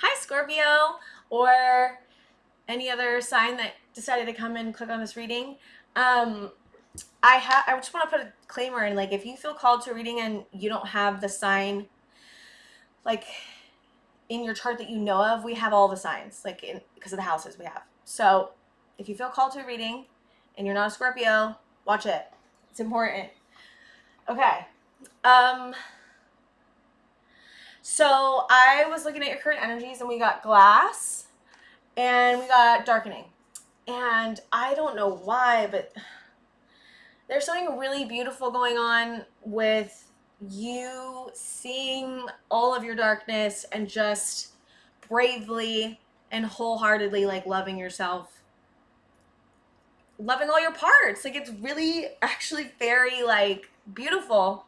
Hi, Scorpio, or any other sign that decided to come and click on this reading. Um, I just want to put a disclaimer in, like, if you feel called to a reading and you don't have the sign, like, in your chart that you know of, we have all the signs, like, because of the houses we have. So if you feel called to a reading and you're not a Scorpio, watch it. It's important. Okay. Um, so I was looking at your current energies, and we got glass and we got darkening. And I don't know why, but there's something really beautiful going on with you seeing all of your darkness and just bravely and wholeheartedly, like, loving yourself, loving all your parts. Like, it's really actually very, like, beautiful,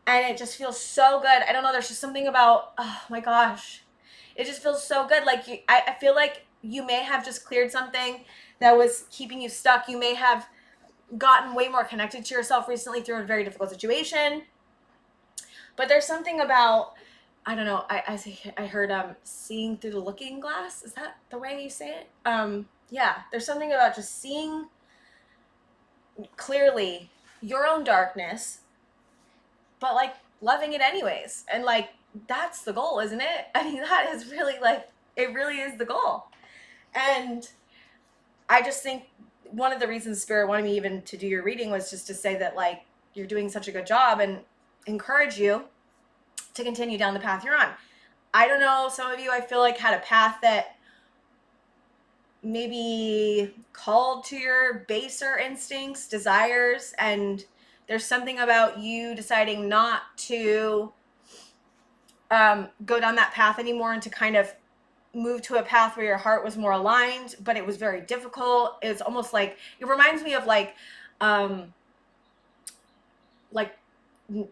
and it just feels so good. I don't know, there's just something about, oh my gosh, it just feels so good. Like, I feel like you may have just cleared something that was keeping you stuck. You may have gotten way more connected to yourself recently through a very difficult situation. But there's something about, I don't know, I heard seeing through the looking glass. Is that the way you say it? Yeah, there's something about just seeing clearly your own darkness, but, like, loving it anyways. And, like, that's the goal, isn't it? I mean, that is really, like, it really is the goal. And I just think one of the reasons Spirit wanted me even to do your reading was just to say that, like, you're doing such a good job and encourage you to continue down the path you're on. I don't know, some of you, I feel like, had a path that maybe called to your baser instincts, desires, and there's something about you deciding not to go down that path anymore and to kind of move to a path where your heart was more aligned, but it was very difficult. It's almost like, it reminds me of like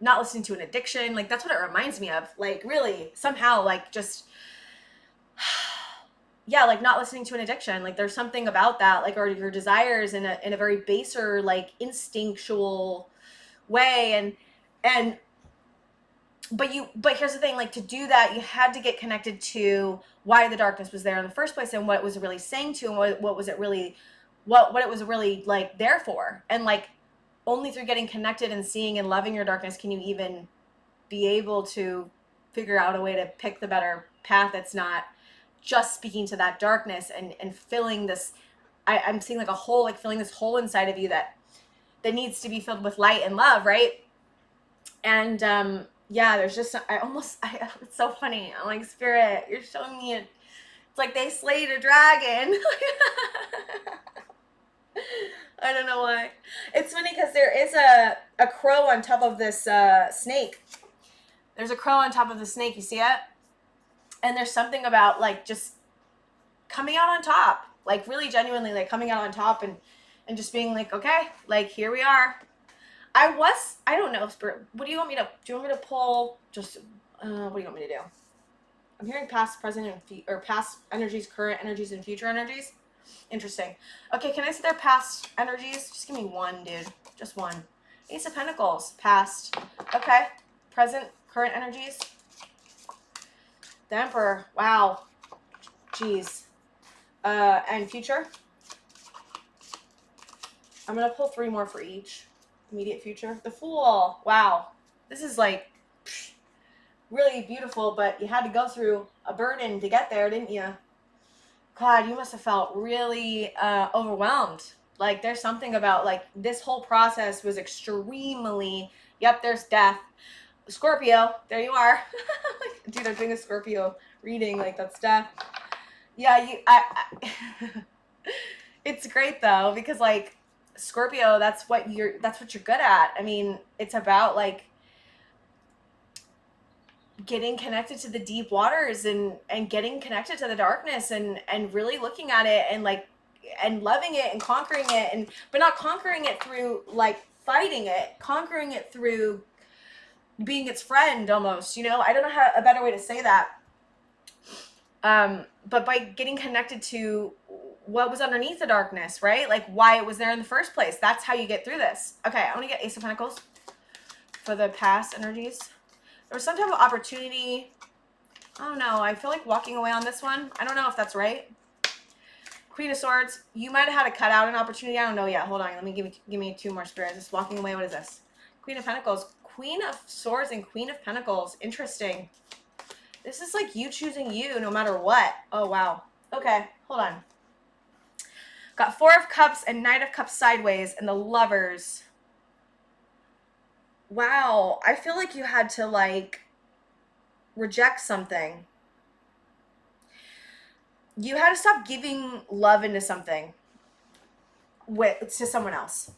not listening to an addiction. Like, that's what it reminds me of. Like, really, somehow, like, just yeah, like, not listening to an addiction. Like, there's something about that, like, or your desires in a very baser, like, instinctual way. And but here's the thing, like, to do that, you had to get connected to why the darkness was there in the first place, and what it was really saying to, and what was it really, what it was really, like, there for. And, like, only through getting connected and seeing and loving your darkness can you even be able to figure out a way to pick the better path that's not just speaking to that darkness and filling this. I'm seeing, like, a hole, like, filling this hole inside of you that needs to be filled with light and love, right? And yeah, there's just, it's so funny. I'm like, Spirit, you're showing me it's like they slayed a dragon. I don't know why. It's funny because there is a crow on top of this snake. There's a crow on top of the snake. You see it? And there's something about, like, just coming out on top, like, really genuinely, like, coming out on top and just being like, okay, like, here we are. I don't know, Spirit. What do you want me to? Do you want me to pull? Just what do you want me to do? I'm hearing past, present, and or past energies, current energies, and future energies. Interesting. Okay, can I see their past energies? Just give me one, dude. Just one. Ace of Pentacles, past. Okay, present, current energies. The Emperor. Wow. Jeez. And future. I'm gonna pull 3 more for each. Immediate future. The Fool. Wow. This is, like, really beautiful, but you had to go through a burden to get there, didn't you? God, you must have felt really overwhelmed. Like, there's something about, like, this whole process was extremely, yep, there's death. Scorpio, there you are. Dude, I'm doing a Scorpio reading, like, that's death. Yeah, it's great though, because, like, Scorpio, that's what you're good at. I mean, it's about, like, getting connected to the deep waters and getting connected to the darkness and really looking at it and, like, and loving it and conquering it, and but not conquering it through, like, fighting it, conquering it through being its friend almost, you know? I don't know how a better way to say that. But by getting connected to what was underneath the darkness, right? Like, why it was there in the first place. That's how you get through this. Okay, I want to get Ace of Pentacles for the past energies. There was some type of opportunity I don't know. I feel like walking away on this one. I don't know if that's right. Queen of Swords. You might have had to cut out an opportunity. I don't know yet. Hold on. Let me give me 2 more spirits. Just walking away. What is this? Queen of Pentacles. Queen of Swords and Queen of Pentacles. Interesting. This is like you choosing you no matter what. Oh, wow. Okay. Hold on. Got 4 of Cups and Knight of Cups sideways and the Lovers. Wow. I feel like you had to like reject something. You had to stop giving love into something to someone else.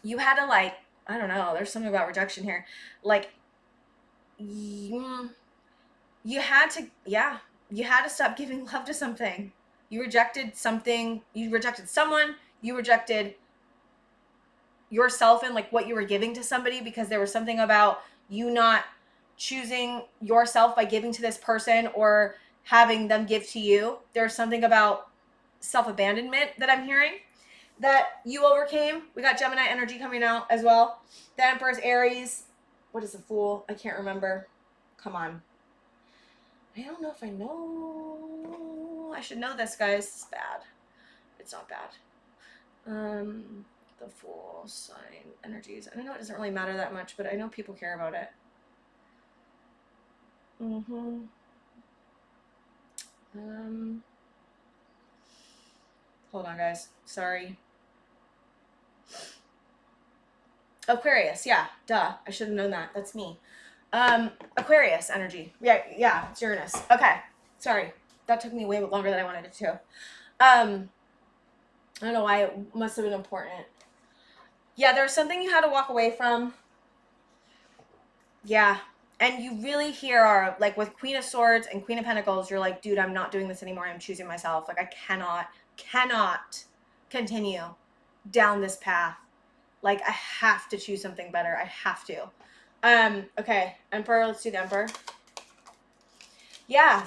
You had to like, I don't know, there's something about rejection here. Like, you had to, you had to stop giving love to something. You rejected something, you rejected someone, you rejected yourself and like what you were giving to somebody because there was something about you not choosing yourself by giving to this person or having them give to you. There's something about self-abandonment that I'm hearing that you overcame. We got Gemini energy coming out as well. The Emperor's Aries. What is the Fool? I can't remember. Come on. I don't know if I know. I should know this, guys. It's bad. It's not bad. The Fool sign energies. I know it doesn't really matter that much, but I know people care about it. Hold on, guys. Sorry. Aquarius, yeah, duh. I should have known that. That's me. Aquarius energy. Yeah, it's Uranus. Okay, sorry. That took me way longer than I wanted it to. I don't know why. It must have been important. Yeah, there was something you had to walk away from. Yeah, and you really here are, like, with Queen of Swords and Queen of Pentacles, you're like, dude, I'm not doing this anymore. I'm choosing myself. Like, I cannot continue down this path. Like, I have to choose something better. I have to. Okay, Emperor, let's do the Emperor. Yeah,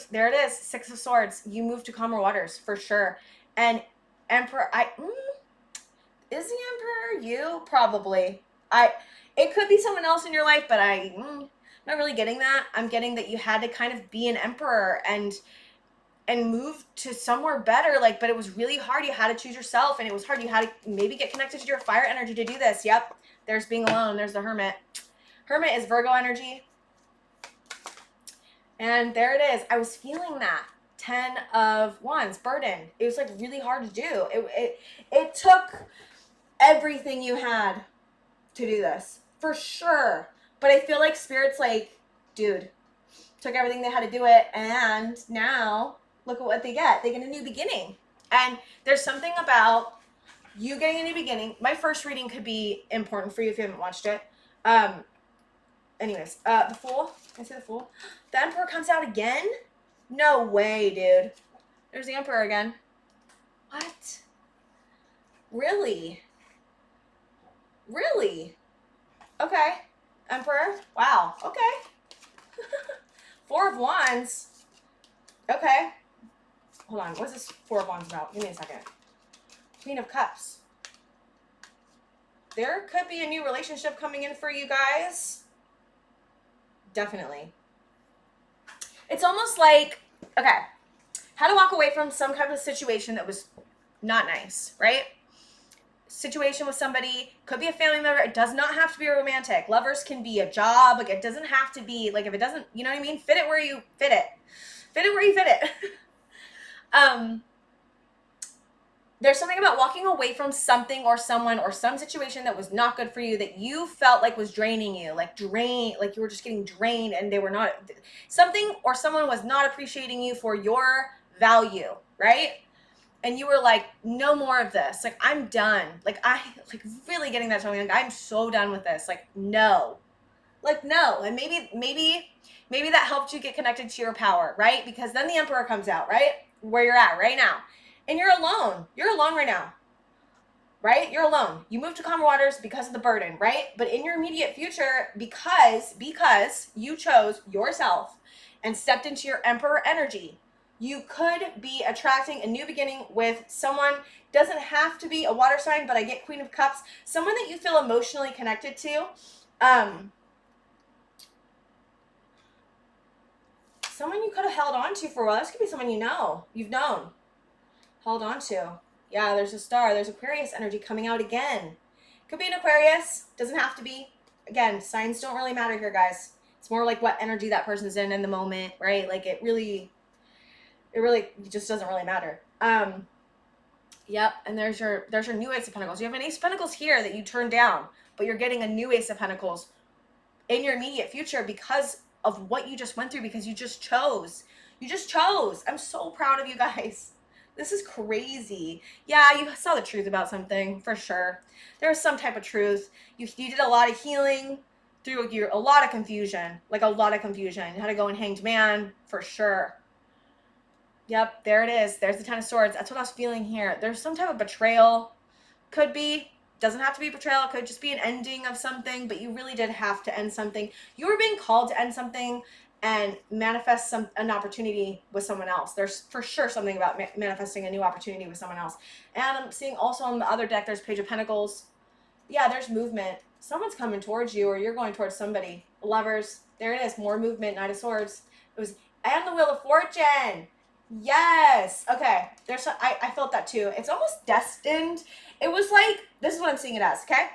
there it is, 6 of Swords. You move to calmer waters, for sure. And Emperor, is the Emperor you? Probably. It could be someone else in your life, but I'm not really getting that. I'm getting that you had to kind of be an emperor and move to somewhere better, like, but it was really hard. You had to choose yourself, and it was hard. You had to maybe get connected to your fire energy to do this. Yep, there's being alone. There's the Hermit. Hermit is Virgo energy. And there it is. I was feeling that. 10 of Wands, burden. It was like really hard to do. It took everything you had to do this, for sure. But I feel like Spirit's like, dude, took everything they had to do it, and now look at what they get. They get a new beginning. And there's something about you getting a new beginning. My first reading could be important for you if you haven't watched it. Anyways, the Fool. Can I say the Fool? The Emperor comes out again? No way, dude. There's the Emperor again. What? Really? Really? Okay. Emperor? Wow. Okay. 4 of Wands. Okay. Hold on. What's this 4 of Wands about? Give me a second. Queen of Cups. There could be a new relationship coming in for you guys. Definitely. It's almost like, okay, how to walk away from some kind of situation that was not nice, right? Situation with somebody, could be a family member. It does not have to be romantic. Lovers can be a job. Like, it doesn't have to be, like, if it doesn't, you know what I mean? Fit it where you fit it. Fit it where you fit it. There's something about walking away from something or someone or some situation that was not good for you, that you felt like was draining you, like you were just getting drained, and they were not, something or someone was not appreciating you for your value, right? And you were like, no more of this. Like, I'm done. Like, really getting that feeling. Like, I'm so done with this. Like, no. Like, no. And maybe that helped you get connected to your power, right? Because then the Emperor comes out, right? Where you're at right now. And you're alone. You're alone right now. Right? You're alone. You moved to calmer waters because of the burden, right? But in your immediate future, because you chose yourself and stepped into your Emperor energy, you could be attracting a new beginning with someone. Doesn't have to be a water sign, but I get Queen of Cups. Someone that you feel emotionally connected to. someone you could have held on to for a while. This could be someone you've known, held on to. Yeah, there's a star. There's Aquarius energy coming out again. Could be an Aquarius. Doesn't have to be. Again, signs don't really matter here, guys. It's more like what energy that person's in the moment, right? Like it really just doesn't really matter. Yep, and there's your new Ace of Pentacles. You have an Ace of Pentacles here that you turned down, but you're getting a new Ace of Pentacles in your immediate future because of what you just went through, because you just chose. You just chose. I'm so proud of you guys. This is crazy. Yeah, you saw the truth about something, for sure. There was some type of truth. You did a lot of healing through a lot of confusion. Like a lot of confusion. You had to go in Hanged Man, for sure. Yep, there it is. There's the Ten of Swords. That's what I was feeling here. There's some type of betrayal. Could be. Doesn't have to be betrayal. It could just be an ending of something, but you really did have to end something. You were being called to end something and manifest an opportunity with someone else. There's for sure something about manifesting a new opportunity with someone else. And I'm seeing also on the other deck, there's Page of Pentacles. Yeah, there's movement. Someone's coming towards you, or you're going towards somebody. Lovers. There it is. More movement. Knight of Swords. And the Wheel of Fortune. Yes. Okay. I felt that too. It's almost destined. It was like, this is what I'm seeing it as, okay?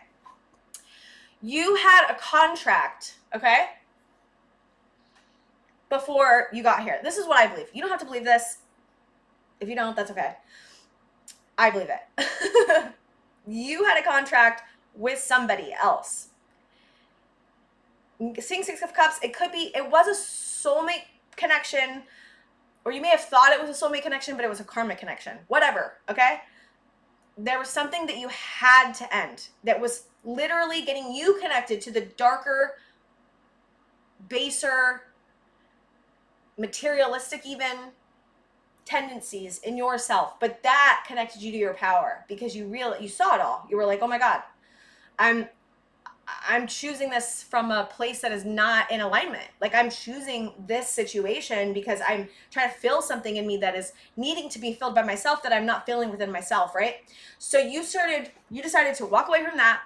You had a contract, okay? Before you got here. This is what I believe. You don't have to believe this. If you don't, that's okay. I believe it. You had a contract with somebody else. Seeing Six of Cups, it was a soulmate connection, or you may have thought it was a soulmate connection, but it was a karmic connection. Whatever, okay? There was something that you had to end that was literally getting you connected to the darker, baser, materialistic even tendencies in yourself. But that connected you to your power because you saw it all. You were like, oh my God, I'm choosing this from a place that is not in alignment. Like I'm choosing this situation because I'm trying to fill something in me that is needing to be filled by myself that I'm not feeling within myself, right? So you decided to walk away from that,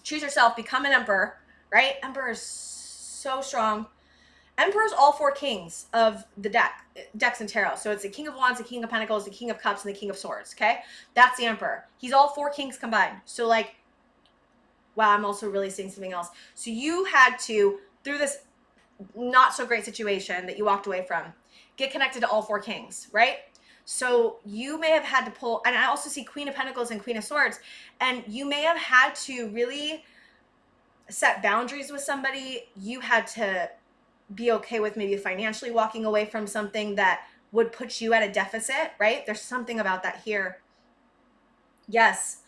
choose yourself, become an emperor, right? Emperor is so strong. Emperor is all four kings of the decks in tarot. So it's the King of Wands, the King of Pentacles, the King of Cups, and the King of Swords, okay? That's the Emperor. He's all four kings combined. So like, wow, I'm also really seeing something else. So you had to, through this not so great situation that you walked away from, get connected to all four kings, right? So you may have had to pull, and I also see Queen of Pentacles and Queen of Swords, and you may have had to really set boundaries with somebody. You had to be okay with maybe financially walking away from something that would put you at a deficit, right? There's something about that here. Yes,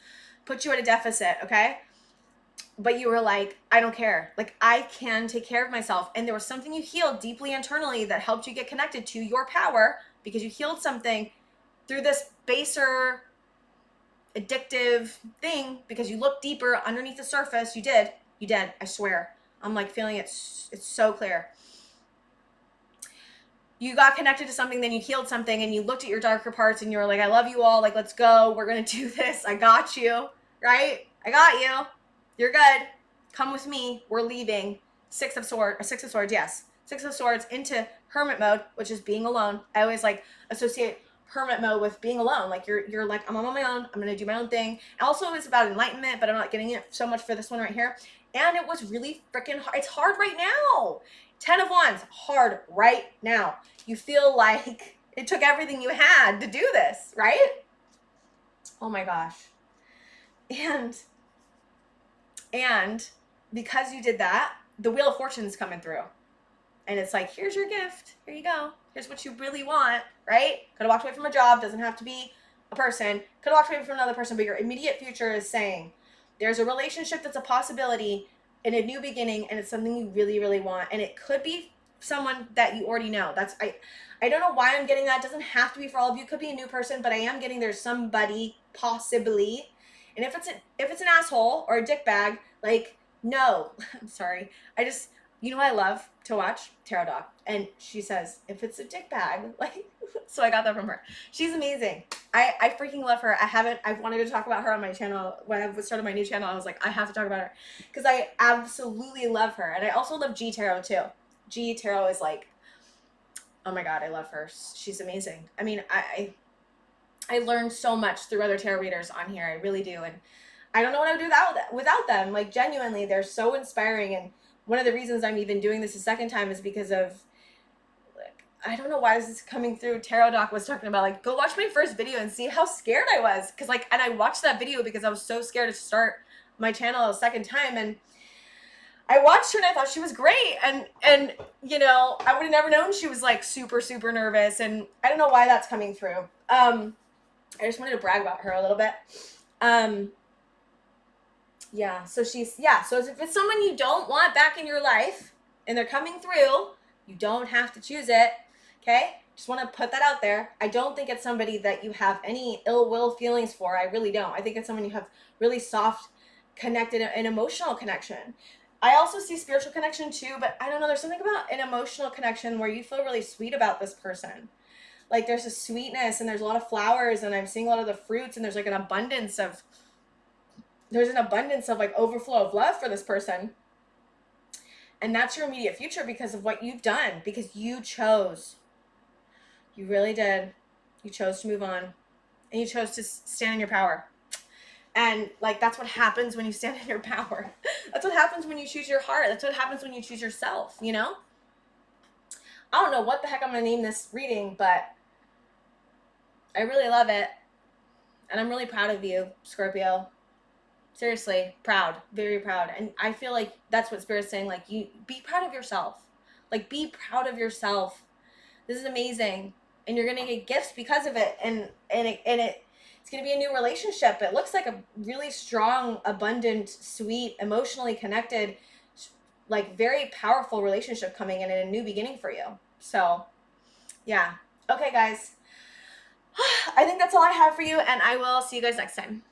put you at a deficit, okay? But you were like, I don't care. Like, I can take care of myself. And there was something you healed deeply internally that helped you get connected to your power because you healed something through this baser, addictive thing because you looked deeper underneath the surface. You did. I swear. I'm like feeling it. It's so clear. You got connected to something, then you healed something, and you looked at your darker parts, and you were like, I love you all. Like, let's go. We're going to do this. I got you. Right? I got you. You're good. Come with me. We're leaving. Six of Swords, yes. Six of Swords into hermit mode, which is being alone. I always like associate hermit mode with being alone. Like you're like, I'm on my own. I'm going to do my own thing. Also, it's about enlightenment, but I'm not getting it so much for this one right here. And it was really freaking hard. It's hard right now. 10 of Wands, hard right now. You feel like it took everything you had to do this, right? Oh my gosh. And because you did that, the Wheel of Fortune is coming through. And it's like, here's your gift. Here you go. Here's what you really want, right? Could have walked away from a job. Doesn't have to be a person. Could have walked away from another person, but your immediate future is saying, there's a relationship that's a possibility in a new beginning, and it's something you really, really want. And it could be someone that you already know. I don't know why I'm getting that. It doesn't have to be for all of you. It could be a new person, but I am getting there's somebody possibly. And if it's an asshole or a dickbag, like, no, I'm sorry. You know what I love to watch? Tarot Doc. And she says, if it's a dickbag, like, so I got that from her. She's amazing. I freaking love her. I wanted to talk about her on my channel. When I started my new channel, I was like, I have to talk about her. Because I absolutely love her. And I also love G Tarot too. G Tarot is like, Oh my God, I love her. She's amazing. I mean, I learned so much through other tarot readers on here. I really do. And I don't know what I would do without them. Like, genuinely, they're so inspiring. And one of the reasons I'm even doing this a second time is because of, like, I don't know why this is coming through. Tarot Doc was talking about, like, go watch my first video and see how scared I was. Because, like, and I watched that video because I was so scared to start my channel a second time. And I watched her and I thought she was great. And you know, I would have never known she was, like, super, super nervous. And I don't know why that's coming through. I just wanted to brag about her a little bit. Yeah, so so if it's someone you don't want back in your life and they're coming through, you don't have to choose it. Okay? Just want to put that out there. I don't think it's somebody that you have any ill will feelings for. I really don't. I think it's someone you have really soft, connected, and emotional connection. I also see spiritual connection too, but I don't know. There's something about an emotional connection where you feel really sweet about this person. Like, there's a sweetness and there's a lot of flowers and I'm seeing a lot of the fruits and there's like an abundance of like overflow of love for this person. And that's your immediate future because of what you've done, because you chose. You really did. You chose to move on and you chose to stand in your power. And, like, that's what happens when you stand in your power. That's what happens when you choose your heart. That's what happens when you choose yourself, you know? I don't know what the heck I'm going to name this reading, but I really love it. And I'm really proud of you, Scorpio. Seriously, proud, very proud. And I feel like that's what Spirit's saying. Like, you be proud of yourself. Like, be proud of yourself. This is amazing. And you're going to get gifts because of it. And it's going to be a new relationship. It looks like a really strong, abundant, sweet, emotionally connected, like, very powerful relationship coming in and a new beginning for you. So, yeah. Okay, guys. I think that's all I have for you, and I will see you guys next time.